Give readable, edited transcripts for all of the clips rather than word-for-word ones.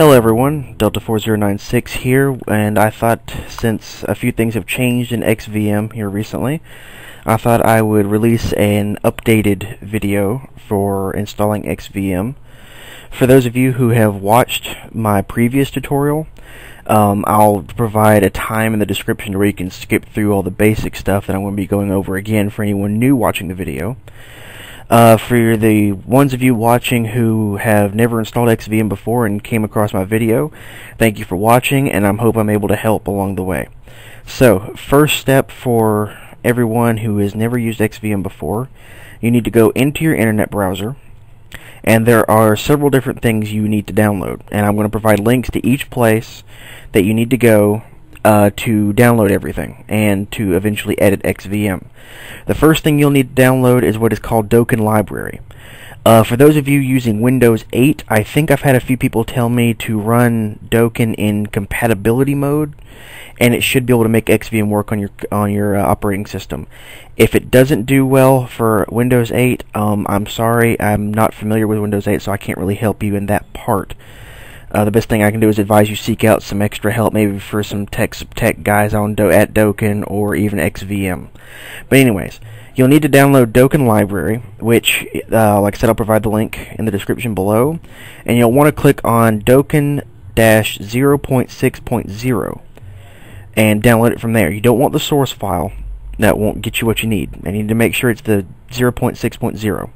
Hello everyone, Delta4096 here, and I thought since a few things have changed in XVM here recently, I thought I would release an updated video for installing XVM. For those of you who have watched my previous tutorial, I'll provide a time in the description where you can skip through all the basic stuff that I'm going to be going over again for anyone new watching the video. For the ones of you watching who have never installed XVM before and came across my video, thank you for watching, and I hope I'm able to help along the way. So, first step for everyone who has never used XVM before, you need to go into your internet browser, and there are several different things you need to download, and I'm going to provide links to each place that you need to go to download everything and to eventually edit XVM. The first thing you'll need to download is what is called Dokan Library. For those of you using Windows 8, I think I've had a few people tell me to run Dokan in compatibility mode, and it should be able to make XVM work on your operating system. If it doesn't do well for Windows 8, I'm sorry, I'm not familiar with Windows 8, so I can't really help you in that part. The best thing I can do is advise you seek out some extra help, maybe for some tech guys at Dokan or even XVM. But anyways, you'll need to download Dokan Library, which, like I said, I'll provide the link in the description below. And you'll want to click on Dokan-0.6.0 and download it from there. You don't want the source file. That won't get you what you need. And you need to make sure it's the 0.6.0.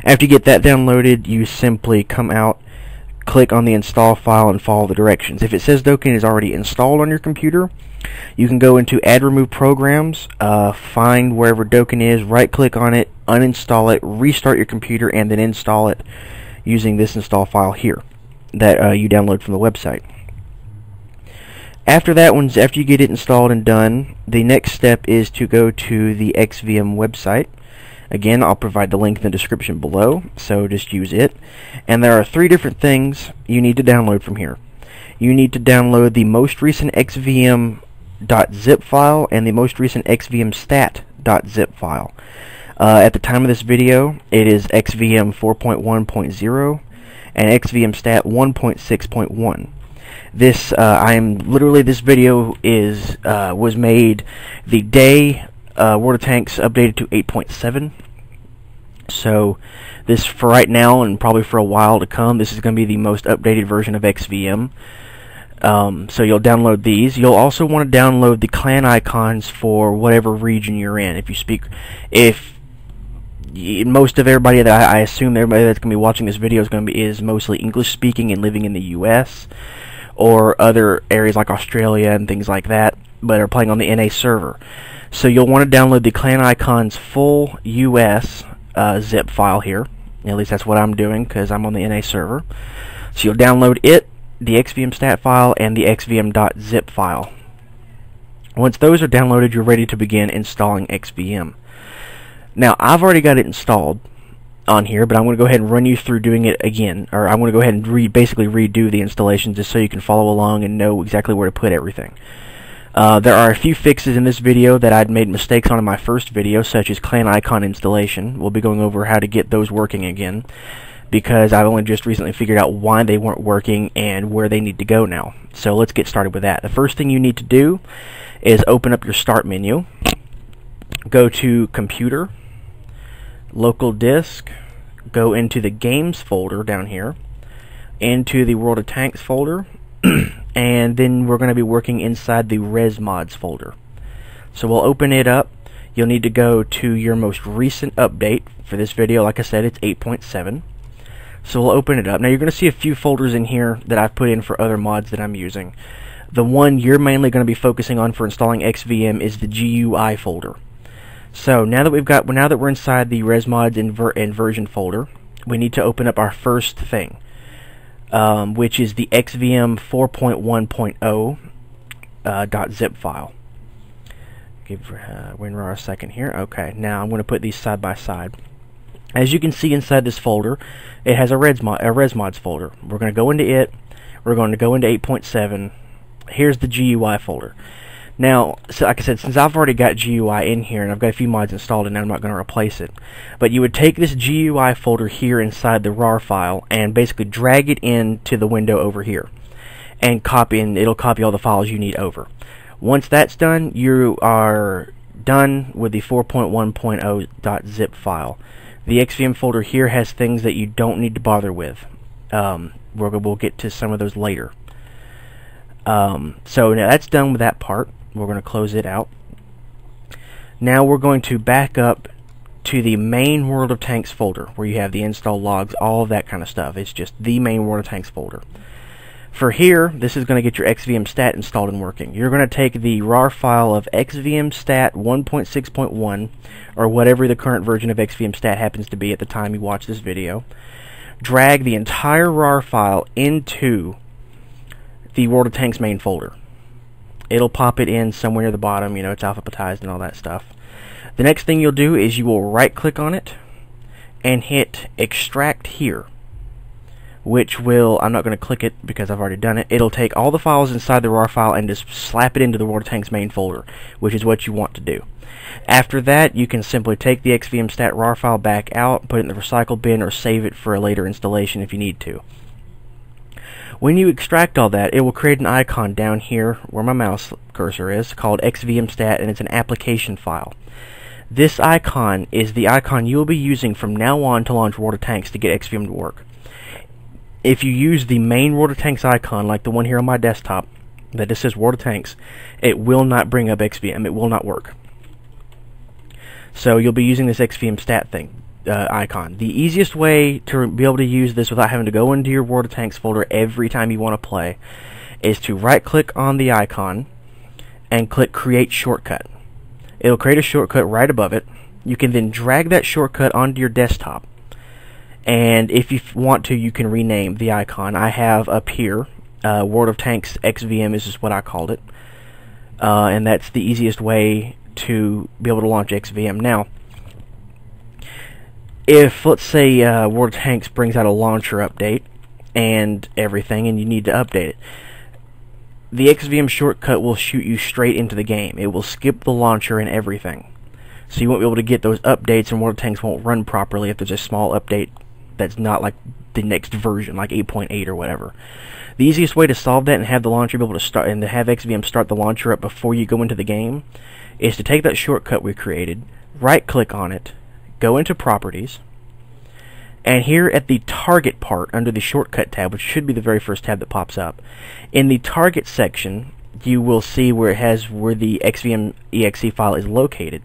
After you get that downloaded, you simply come out, click on the install file, and follow the directions. If it says Dokan is already installed on your computer, you can go into Add Remove Programs, find wherever Dokan is, right click on it, uninstall it, restart your computer, and then install it using this install file here that you download from the website. After that, after you get it installed and done, the next step is to go to the XVM website. Again, I'll provide the link in the description below, so just use it. And there are three different things you need to download from here. You need to download the most recent XVM.zip file and the most recent XVMstat.zip file. At the time of this video, it is XVM 4.1.0 and XVMstat 1.6.1. This video was made the day World of Tanks updated to 8.7. So this, for right now and probably for a while to come, this is going to be the most updated version of XVM. So you'll download these. You'll also want to download the clan icons for whatever region you're in. Most of everybody that I assume everybody that's going to be watching this video is mostly English speaking and living in the US or other areas like Australia and things like that, but are playing on the NA server. So you'll want to download the clan icons full US zip file here. At least that's what I'm doing because I'm on the NA server. So you'll download it, the XVMstat file, and the XVM.zip file. Once those are downloaded, you're ready to begin installing XVM. Now, I've already got it installed on here, but I'm going to go ahead and run you through doing it again. Or I'm going to go ahead and basically redo the installation just so you can follow along and know exactly where to put everything. There are a few fixes in this video that I'd made mistakes on in my first video, such as clan icon installation. We'll be going over how to get those working again, because I've only just recently figured out why they weren't working and where they need to go now. So let's get started with that. The first thing you need to do is open up your Start menu, go to Computer, Local Disk, go into the Games folder down here, into the World of Tanks folder, and then we're going to be working inside the Res Mods folder. So we'll open it up. You'll need to go to your most recent update. For this video, like I said, it's 8.7. So we'll open it up. Now you're going to see a few folders in here that I've put in for other mods that I'm using. The one you're mainly going to be focusing on for installing XVM is the GUI folder. So now that we're inside the Res Mods and version folder, we need to open up our first thing, which is the XVM 4.1.0 .zip file. Give WinRAR a second here. Okay, now I'm going to put these side by side. As you can see inside this folder, it has a Res Mods folder. We're going to go into it. We're going to go into 8.7. Here's the GUI folder. Now, so like I said, since I've already got GUI in here and I've got a few mods installed and I'm not going to replace it, but you would take this GUI folder here inside the RAR file and basically drag it into the window over here and copy, and it'll copy all the files you need over. Once that's done, you are done with the 4.1.0.zip file. The XVM folder here has things that you don't need to bother with. We'll get to some of those later. So now that's done with that part. We're going to close it out. Now we're going to back up to the main World of Tanks folder where you have the install logs, all of that kind of stuff. It's just the main World of Tanks folder. For here, this is going to get your XVM stat installed and working. You're going to take the RAR file of XVM stat 1.6.1 or whatever the current version of XVM stat happens to be at the time you watch this video. Drag the entire RAR file into the World of Tanks main folder. It'll pop it in somewhere near the bottom, you know, it's alphabetized and all that stuff. The next thing you'll do is you will right click on it and hit extract here, which will, I'm not going to click it because I've already done it. It'll take all the files inside the RAR file and just slap it into the World of Tanks main folder, which is what you want to do. After that, you can simply take the XVM stat RAR file back out, put it in the recycle bin, or save it for a later installation if you need to. When you extract all that, it will create an icon down here where my mouse cursor is called XVM stat, and it's an application file. This icon is the icon you'll be using from now on to launch World of Tanks to get XVM to work. If you use the main World of Tanks icon, like the one here on my desktop, that just says World of Tanks, it will not bring up XVM. It will not work. So you'll be using this XVM stat thing. Icon. The easiest way to be able to use this without having to go into your World of Tanks folder every time you want to play is to right click on the icon and click create shortcut. It'll create a shortcut right above it. You can then drag that shortcut onto your desktop, and if you want to, you can rename the icon. I have up here World of Tanks XVM is just what I called it, and that's the easiest way to be able to launch XVM. Now, if, let's say, World of Tanks brings out a launcher update and everything, and you need to update it, the XVM shortcut will shoot you straight into the game. It will skip the launcher and everything. So you won't be able to get those updates, and World of Tanks won't run properly if there's a small update that's not like the next version, like 8.8 or whatever. The easiest way to solve that and have the launcher be able to start, and to have XVM start the launcher up before you go into the game, is to take that shortcut we created, right-click on it, go into Properties, and here at the Target part under the Shortcut tab, which should be the very first tab that pops up, in the Target section, you will see where it has where the XVM exe file is located.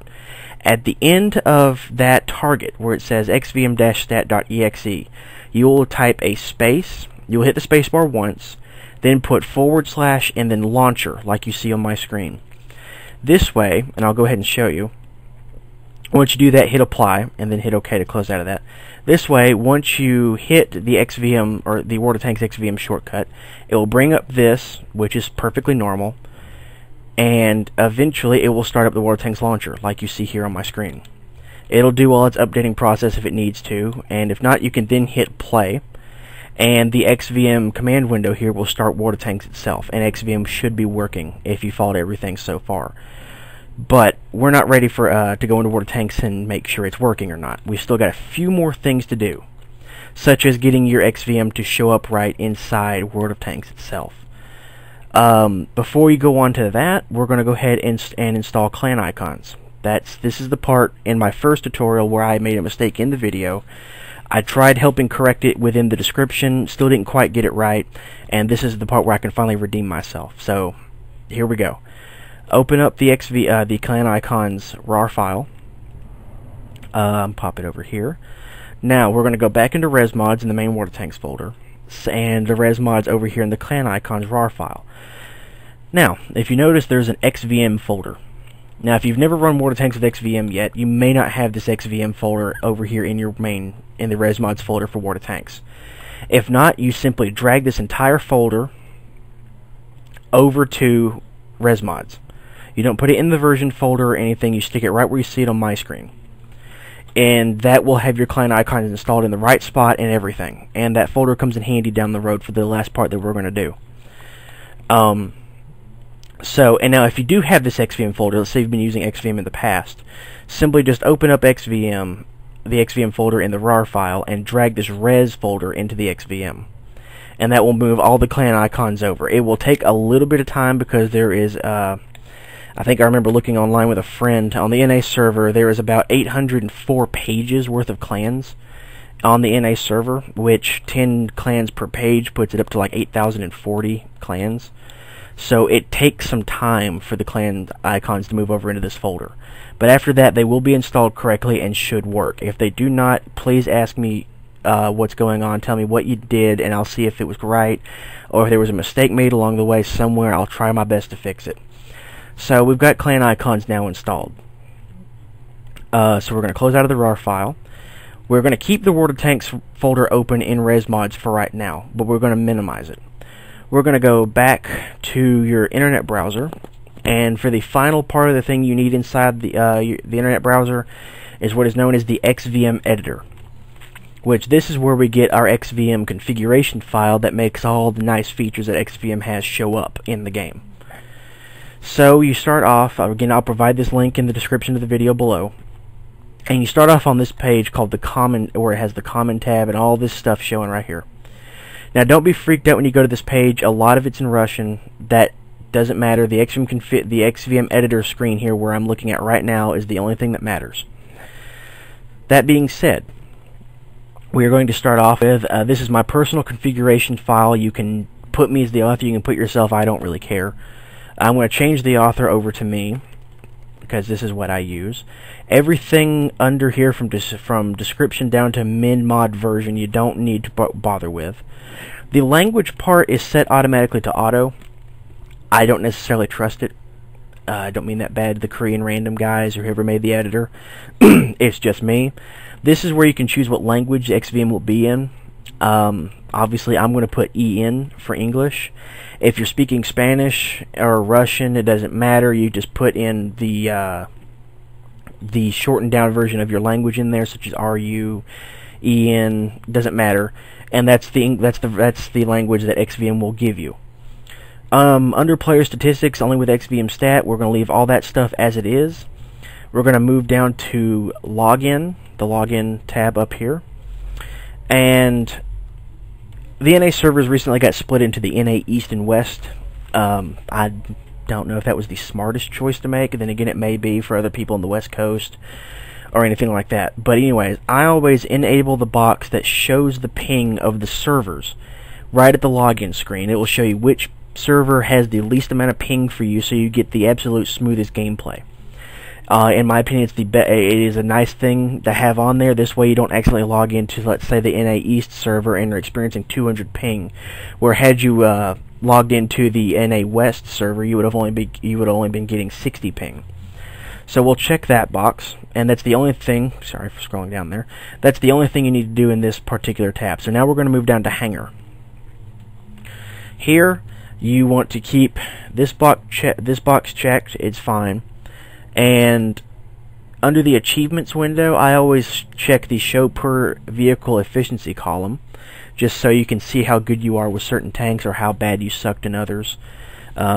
At the end of that target, where it says xvm-stat.exe, you will type a space. You will hit the space bar once, then put / and then launcher, like you see on my screen. This way, and I'll go ahead and show you. Once you do that, hit apply, and then hit OK to close out of that. This way, once you hit the XVM, or the World of Tanks XVM shortcut, it will bring up this, which is perfectly normal, and eventually it will start up the World of Tanks launcher, like you see here on my screen. It'll do all its updating process if it needs to, and if not, you can then hit play, and the XVM command window here will start World of Tanks itself, and XVM should be working if you followed everything so far. But we're not ready for to go into World of Tanks and make sure it's working or not. We've still got a few more things to do, such as getting your XVM to show up right inside World of Tanks itself. Before we go on to that, we're going to go ahead and install clan icons. This is the part in my first tutorial where I made a mistake in the video. I tried helping correct it within the description, still didn't quite get it right, and this is the part where I can finally redeem myself. So here we go. Open up the the clan icons RAR file. Pop it over here. Now we're going to go back into res mods in the main World of Tanks folder, and the res mods over here in the clan icons RAR file. Now, if you notice, there's an XVM folder. Now, if you've never run World of Tanks with XVM yet, you may not have this XVM folder over here in your in the res mods folder for World of Tanks. If not, you simply drag this entire folder over to res mods. You don't put it in the version folder or anything, you stick it right where you see it on my screen. And that will have your clan icons installed in the right spot and everything. And that folder comes in handy down the road for the last part that we're going to do. So, and now if you do have this XVM folder, let's say you've been using XVM in the past, simply just open up XVM, the XVM folder in the RAR file, and drag this res folder into the XVM. And that will move all the clan icons over. It will take a little bit of time because there is, I think I remember looking online with a friend, on the NA server, there is about 804 pages worth of clans on the NA server, which 10 clans per page puts it up to like 8,040 clans. So it takes some time for the clan icons to move over into this folder. But after that, they will be installed correctly and should work. If they do not, please ask me what's going on. Tell me what you did, and I'll see if it was right, or if there was a mistake made along the way somewhere. I'll try my best to fix it. So we've got clan icons now installed. So we're going to close out of the RAR file. We're going to keep the World of Tanks folder open in ResMods for right now, but we're going to minimize it. We're going to go back to your internet browser, and for the final part of the thing you need inside the internet browser is what is known as the XVM editor, which this is where we get our XVM configuration file that makes all the nice features that XVM has show up in the game. So you start off, again I'll provide this link in the description of the video below, and you start off on this page called the common, where it has the common tab and all this stuff showing right here. Now don't be freaked out when you go to this page. A lot of it's in Russian. That doesn't matter. The XVM editor screen here where I'm looking at right now is the only thing that matters. That being said, we are going to start off with, this is my personal configuration file. You can put me as the author, you can put yourself, I don't really care. I'm going to change the author over to me, because this is what I use. Everything under here from description down to min mod version you don't need to bother with. The language part is set automatically to auto. I don't necessarily trust it. I don't mean that bad to the Korean random guys or whoever made the editor. It's just me. This is where you can choose what language XVM will be in. Obviously I'm going to put EN for English. If you're speaking Spanish or Russian, it doesn't matter. You just put in the shortened down version of your language in there, such as RU, EN, doesn't matter. And that's the language that XVM will give you. Under player statistics, only with XVM stat, we're going to leave all that stuff as it is. We're going to move down to login, the login tab up here. And the NA servers recently got split into the NA East and West. I don't know if that was the smartest choice to make. And then again, it may be for other people on the West Coast or anything like that. But anyways, I always enable the box that shows the ping of the servers right at the login screen. It will show you which server has the least amount of ping for you, so you get the absolute smoothest gameplay. In my opinion, it is a nice thing to have on there. This way you don't accidentally log into, let's say, the NA East server and are experiencing 200 ping, where had you logged into the NA West server, you would have only been getting 60 ping. So we'll check that box, and that's the only thing. Sorry for scrolling down there. That's the only thing you need to do in this particular tab. So now we're going to move down to Hangar. Here, you want to keep this box checked. It's fine. And under the achievements window, I always check the show per vehicle efficiency column, just so you can see how good you are with certain tanks or how bad you sucked in others.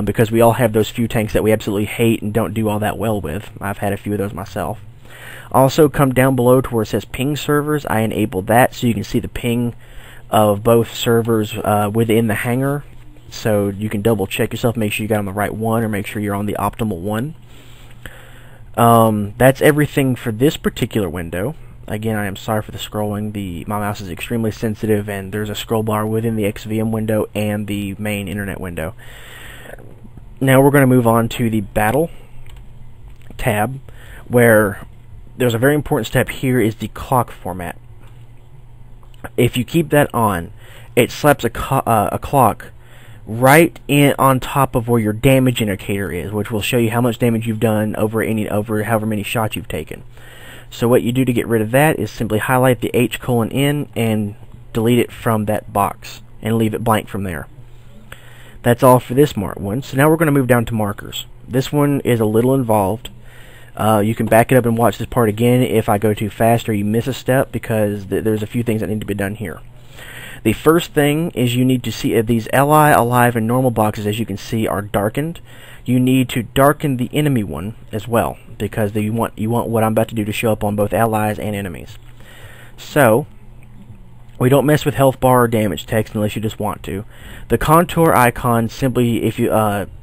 Because we all have those few tanks that we absolutely hate and don't do all that well with. I've had a few of those myself. Also, come down below to where it says ping servers. I enable that so you can see the ping of both servers within the hangar. So you can double check yourself, make sure you got on the right one, or make sure you're on the optimal one. That's everything for this particular window. Again, I am sorry for the scrolling. My mouse is extremely sensitive, and there's a scroll bar within the XVM window and the main internet window. Now we're going to move on to the Battle tab, where there's a very important step here, is the clock format. If you keep that on, it slaps a clock right on top of where your damage indicator is, which will show you how much damage you've done over however many shots you've taken. So what you do to get rid of that is simply highlight the H:N and delete it from that box and leave it blank from there. That's all for this one. So now we're going to move down to markers. This one is a little involved. You can back it up and watch this part again if I go too fast or you miss a step, because there's a few things that need to be done here. The first thing is you need to see these Ally, Alive, and Normal boxes, as you can see, are darkened. You need to darken the enemy one as well, because you want what I'm about to do to show up on both allies and enemies. So, we don't mess with health bar or damage text unless you just want to. The contour icon simply, if you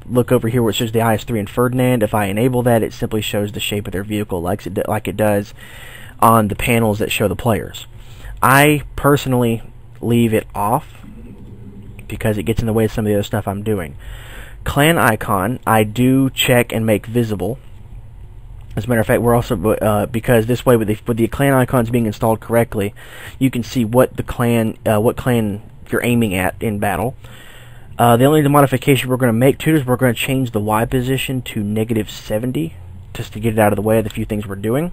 look over here where it says the IS-3 and Ferdinand, if I enable that, it simply shows the shape of their vehicle like it does on the panels that show the players. I personally leave it off because it gets in the way of some of the other stuff I'm doing. Clan icon, I do check and make visible. As a matter of fact, we're also because this way, with the clan icons being installed correctly, you can see what clan you're aiming at in battle. The only modification we're going to make to it is we're going to change the Y position to -70, just to get it out of the way of the few things we're doing.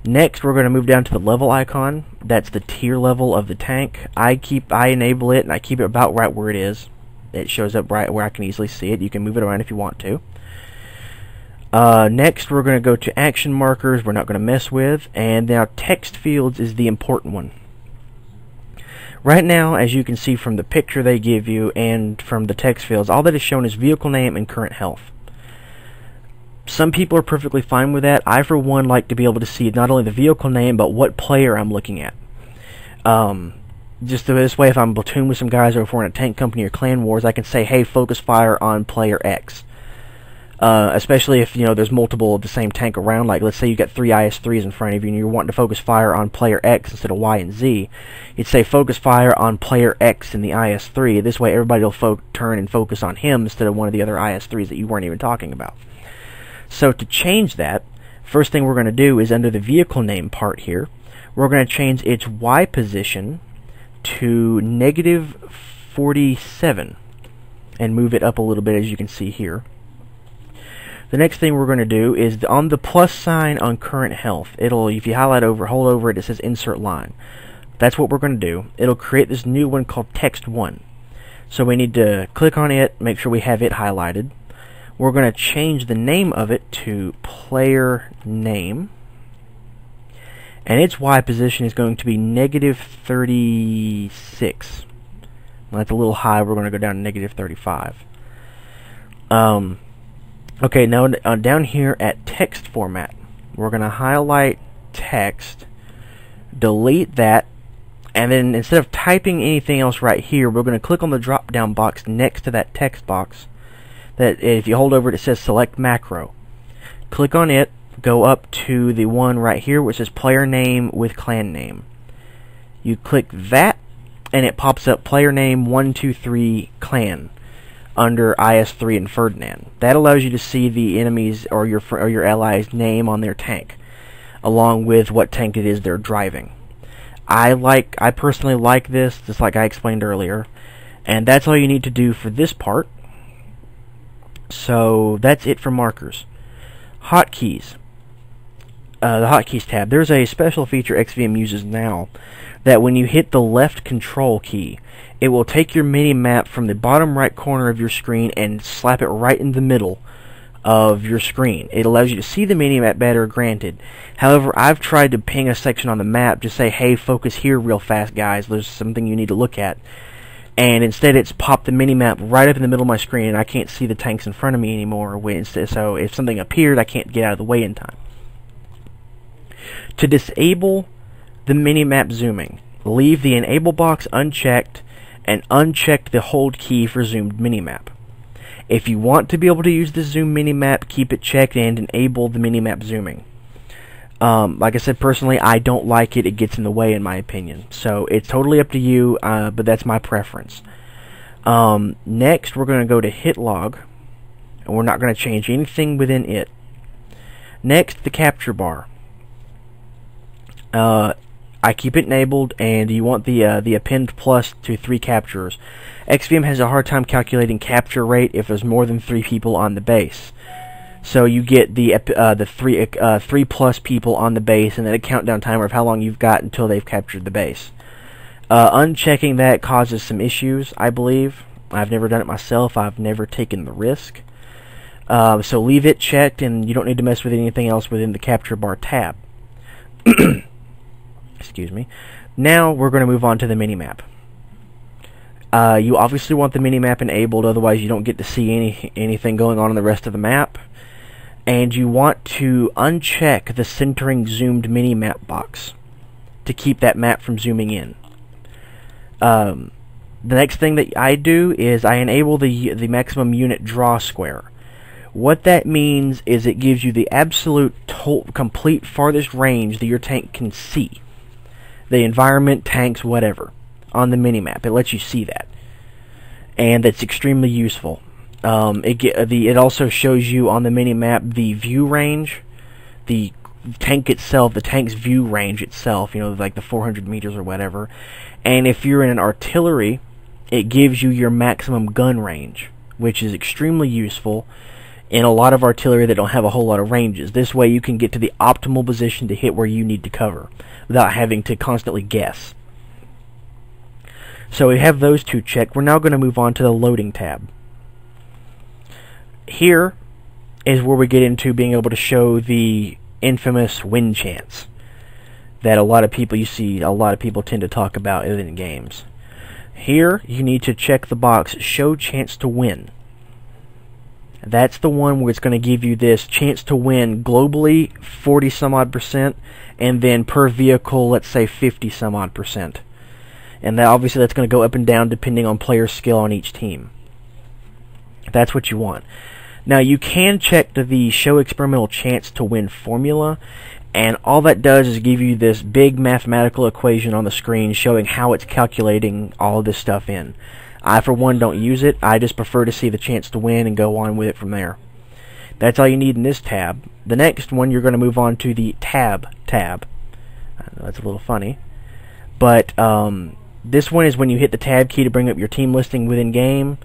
Next, we're going to move down to the level icon. That's the tier level of the tank. I enable it and I keep it about right where it is. It shows up right where I can easily see it. You can move it around if you want to. Next, we're going to go to action markers. We're not going to mess with. And now text fields is the important one. Right now, as you can see from the picture they give you and from the text fields, all that is shown is vehicle name and current health. Some people are perfectly fine with that. I, for one, like to be able to see not only the vehicle name, but what player I'm looking at. Just this way, if I'm platoon with some guys or if we're in a tank company or clan wars, I can say, hey, focus fire on player X. Especially if, there's multiple of the same tank around. Like, let's say you've got 3 IS-3s in front of you and you're wanting to focus fire on player X instead of Y and Z. You'd say focus fire on player X in the IS-3. This way, everybody will turn and focus on him instead of one of the other IS-3s that you weren't even talking about. So to change that, first thing we're going to do is under the vehicle name part here, we're going to change its Y position to -47 and move it up a little bit, as you can see here. The next thing we're going to do is on the plus sign on current health, if you hold over it, it says insert line. That's what we're going to do. It'll create this new one called text 1. So we need to click on it, make sure we have it highlighted. We're going to change the name of it to player name. And its Y position is going to be -36. That's a little high. We're going to go down to -35. Okay, now down here at text format, we're going to highlight text, delete that, and then instead of typing anything else right here, we're going to click on the drop-down box next to that text box. That if you hold over it, it says select macro. Click on it. Go up to the one right here which says player name with clan name. You click that and it pops up player name 123 clan under IS-3 and Ferdinand. That allows you to see the enemies or your allies' name on their tank, along with what tank it is they're driving. I personally like this, just like I explained earlier, and that's all you need to do for this part. So that's it for markers. Hotkeys. The Hotkeys tab. There's a special feature XVM uses now that when you hit the left control key, it will take your mini-map from the bottom right corner of your screen and slap it right in the middle of your screen. It allows you to see the mini-map better, granted. However, I've tried to ping a section on the map to say, hey, focus here real fast, guys. There's something you need to look at. And instead it's popped the mini-map right up in the middle of my screen and I can't see the tanks in front of me anymore. So if something appeared, I can't get out of the way in time. To disable the mini-map zooming, leave the enable box unchecked and uncheck the hold key for zoomed minimap. If you want to be able to use the zoom minimap, keep it checked and enable the minimap zooming. Like I said, personally, I don't like it. It gets in the way, in my opinion. So it's totally up to you, but that's my preference. Next, we're going to go to hit log, and we're not going to change anything within it. Next, the capture bar. I keep it enabled, and you want the append plus to 3 capturers. XVM has a hard time calculating capture rate if there's more than 3 people on the base. So you get the 3 plus people on the base, and then a countdown timer of how long you've got until they've captured the base. Unchecking that causes some issues, I believe. I've never done it myself. I've never taken the risk. So leave it checked, and you don't need to mess with anything else within the capture bar tab. Excuse me. Now we're going to move on to the minimap. You obviously want the minimap enabled, otherwise you don't get to see anything going on in the rest of the map. And you want to uncheck the centering zoomed minimap box to keep that map from zooming in. The next thing that I do is I enable the maximum unit draw square. What that means is it gives you the absolute complete farthest range that your tank can see. The environment, tanks, whatever, on the minimap. It lets you see that. And that's extremely useful. It also shows you on the minimap the view range, the tank itself, the tank's view range itself, you know, like the 400 meters or whatever. And if you're in an artillery, it gives you your maximum gun range, which is extremely useful in a lot of artillery that don't have a whole lot of ranges. This way you can get to the optimal position to hit where you need to cover without having to constantly guess. So we have those two checked. We're now going to move on to the loading tab. Here is where we get into being able to show the infamous win chance that a lot of people tend to talk about in games. Here you need to check the box show chance to win. That's the one where it's going to give you this chance to win globally 40 some odd %, and then per vehicle, let's say 50 some odd %. And that obviously that's going to go up and down depending on player skill on each team. That's what you want. Now you can check the show experimental chance to win formula, and all that does is give you this big mathematical equation on the screen showing how it's calculating all of this stuff in. I, for one, don't use it. I just prefer to see the chance to win and go on with it from there. That's all you need in this tab. The next one, you're going to move on to the tab. I know that's a little funny. But this one is when you hit the tab key to bring up your team listing within game.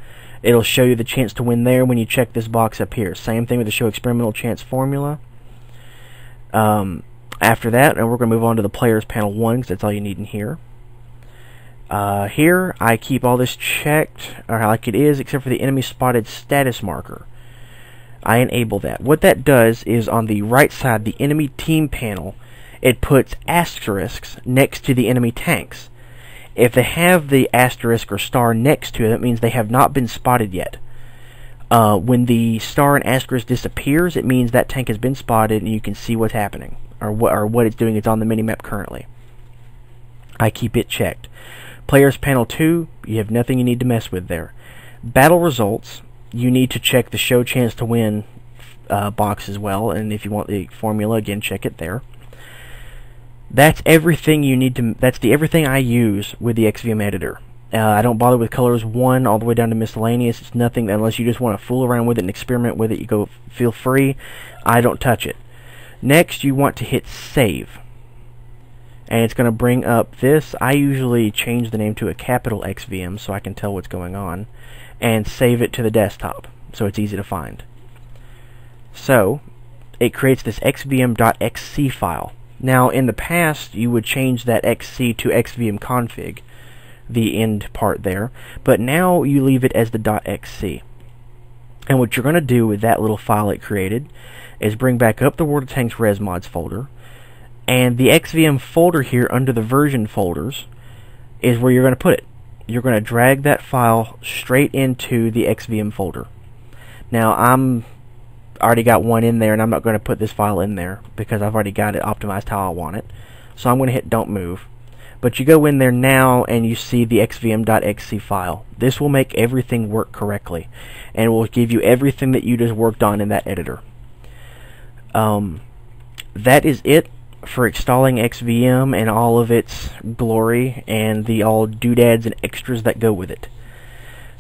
It'll show you the chance to win there when you check this box up here. Same thing with the show experimental chance formula. After that, and we're going to move on to the players panel 1, because that's all you need in here. Here, I keep all this checked, or like it is, except for the enemy spotted status marker. I enable that. What that does is on the right side, the enemy team panel, it puts asterisks next to the enemy tanks. If they have the asterisk or star next to it, that means they have not been spotted yet. When the star and asterisk disappears, it means that tank has been spotted and you can see what's happening, or what it's doing. It's on the minimap currently. I keep it checked. Players panel 2, you have nothing you need to mess with there. Battle results, you need to check the show chance to win box as well, and if you want the formula, again, check it there. That's everything you need to. That's everything I use with the XVM editor. I don't bother with colors 1 all the way down to miscellaneous. It's nothing unless you just want to fool around with it and experiment with it. You go, feel free. I don't touch it. Next, you want to hit save. And it's going to bring up this. I usually change the name to a capital XVM so I can tell what's going on, and save it to the desktop so it's easy to find. So it creates this xvm.xc file. Now in the past you would change that xc to xvm config, the end part there, but now you leave it as the .xc. And what you're going to do with that little file it created is bring back up the World of Tanks Res Mods folder, and the XVM folder here under the version folders is where you're going to put it. You're going to drag that file straight into the XVM folder. Now I'm already got one in there, and I'm not going to put this file in there because I've already got it optimized how I want it. So I'm going to hit don't move. But you go in there now and you see the xvm.xc file. This will make everything work correctly, and will give you everything that you just worked on in that editor. That is it for installing XVM and all of its glory and the all doodads and extras that go with it.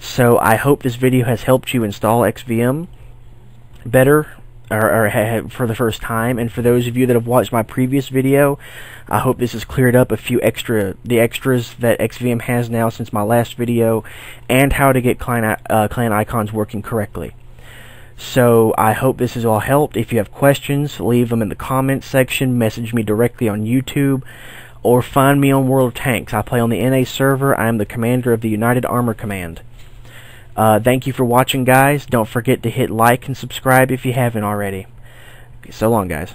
So I hope this video has helped you install XVM better, or for the first time. And for those of you that have watched my previous video, I hope this has cleared up the extras that XVM has now since my last video, and how to get client icons working correctly. So I hope this has all helped. If you have questions, leave them in the comments section, message me directly on YouTube, or find me on World of Tanks. I play on the NA server. I am the commander of the United Armor Command. Thank you for watching, guys. Don't forget to hit like and subscribe if you haven't already. So long, guys.